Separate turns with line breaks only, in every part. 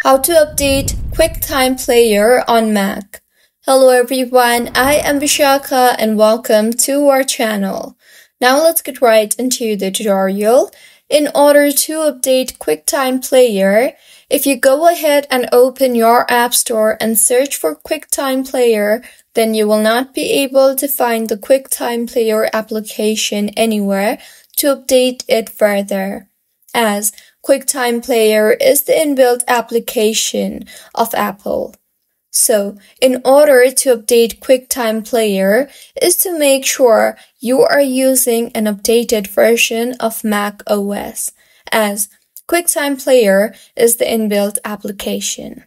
How to update QuickTime Player on Mac. Hello everyone, I am Vishaka and welcome to our channel. Now let's get right into the tutorial. In order to update QuickTime Player, if you go ahead and open your App Store and search for QuickTime Player, then you will not be able to find the QuickTime Player application anywhere to update it further, as QuickTime Player is the inbuilt application of Apple. So, in order to update QuickTime Player is to make sure you are using an updated version of Mac OS, as QuickTime Player is the inbuilt application.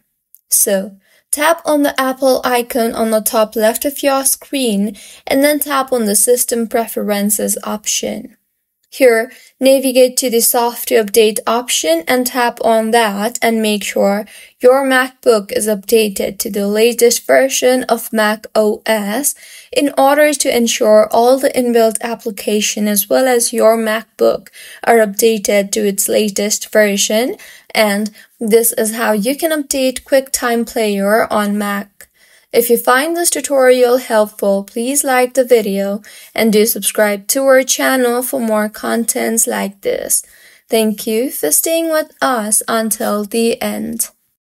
So, tap on the Apple icon on the top left of your screen and then tap on the System Preferences option. Here, navigate to the Software Update option and tap on that and make sure your MacBook is updated to the latest version of Mac OS in order to ensure all the inbuilt application as well as your MacBook are updated to its latest version, and this is how you can update QuickTime Player on Mac. If you find this tutorial helpful, please like the video and do subscribe to our channel for more contents like this. Thank you for staying with us until the end.